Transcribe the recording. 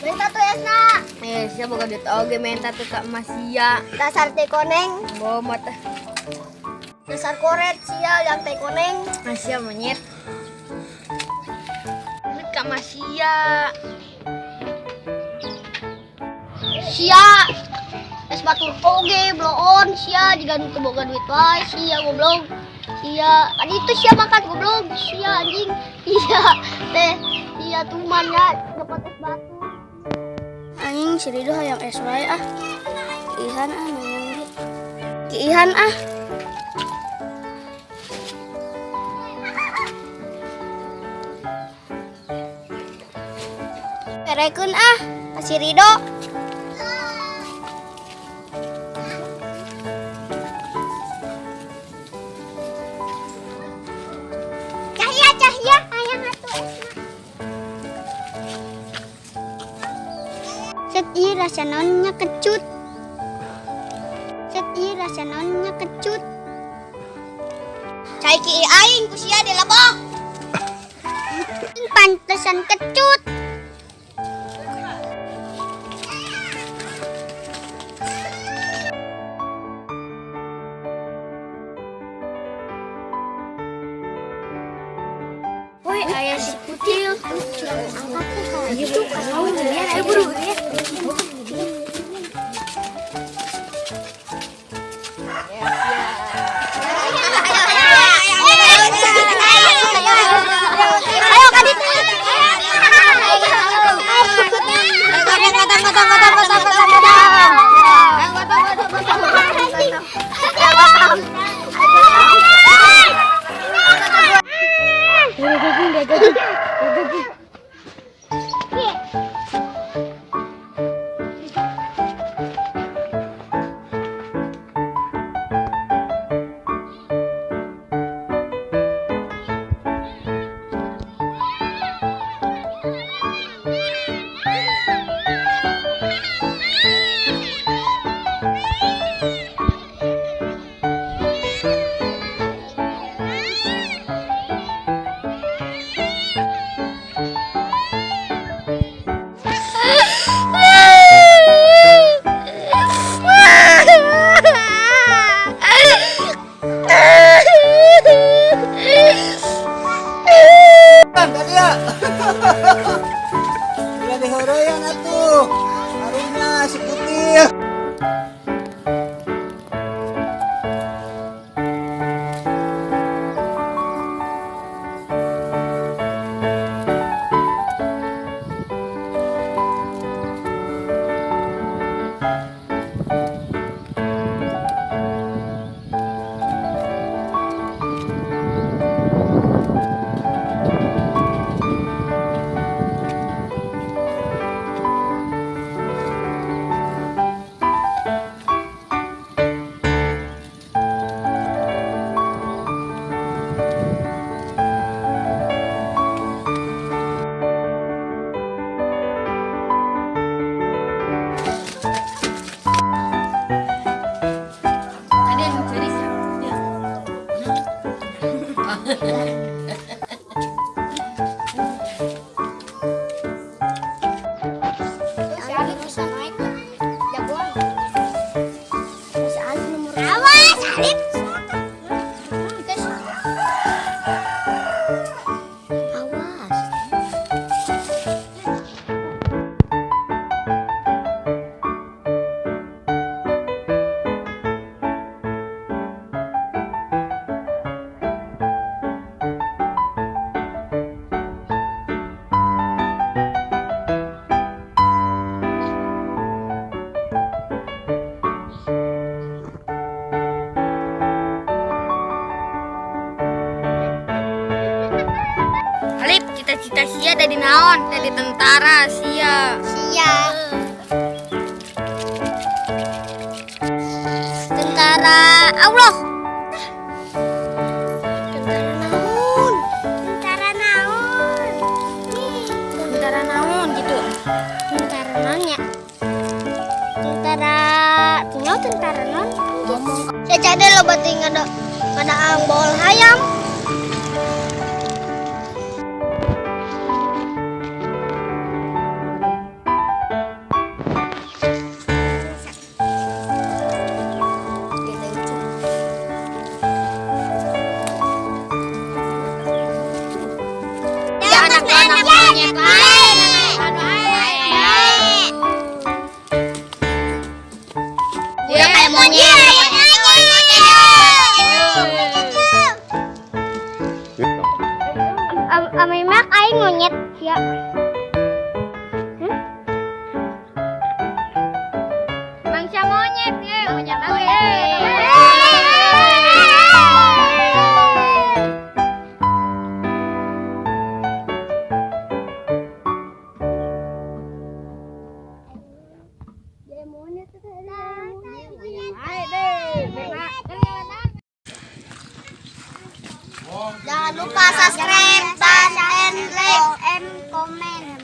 Minta tuh Esna. Sia boga duit oge minta tuh Kak Masia. Dasar teh koneng. Bawa mata. Dasar koret sia yang teh koneng. Masia monyet. Duit Kak Masia. Sia. Es batur oge bloon sia juga nu boga duit wae sia goblok. Sia, tadi itu sia makan goblok. Sia anjing. Iya, teh. Iya tuman ya, dapat es batu. Anjing si Rido hayang es wae ah. Kiihan ah nanyang duit. Kiihan ah. Perekeun ah, si Rido. Cahya, hayang atuh esna. Set ieu rasa naonnya kecut. Set ieu rasa naonnya kecut. Cai ki aing ku sia di lebok. Pantesan kecut. Woi, ayah si kucil. Ayo tuh, kasau lihat, ayo buru lihat. Ayo kadit. Udah dihoroyan atuh. Harunya si Kutil. Alip, cita-cita sia dari naon? Dari tentara sia. Sia. Tentara Allah. Tentara naon? Tentara naon? Tentara naon gitu. Tentara naon ya? Tentara tinggal tentara naon? Saya jadi lo berarti ngada ang bol hayam. Mak aing monyet ya. Mangsa monyet ya, monyet awe. Jangan lupa subscribe dan like and comment.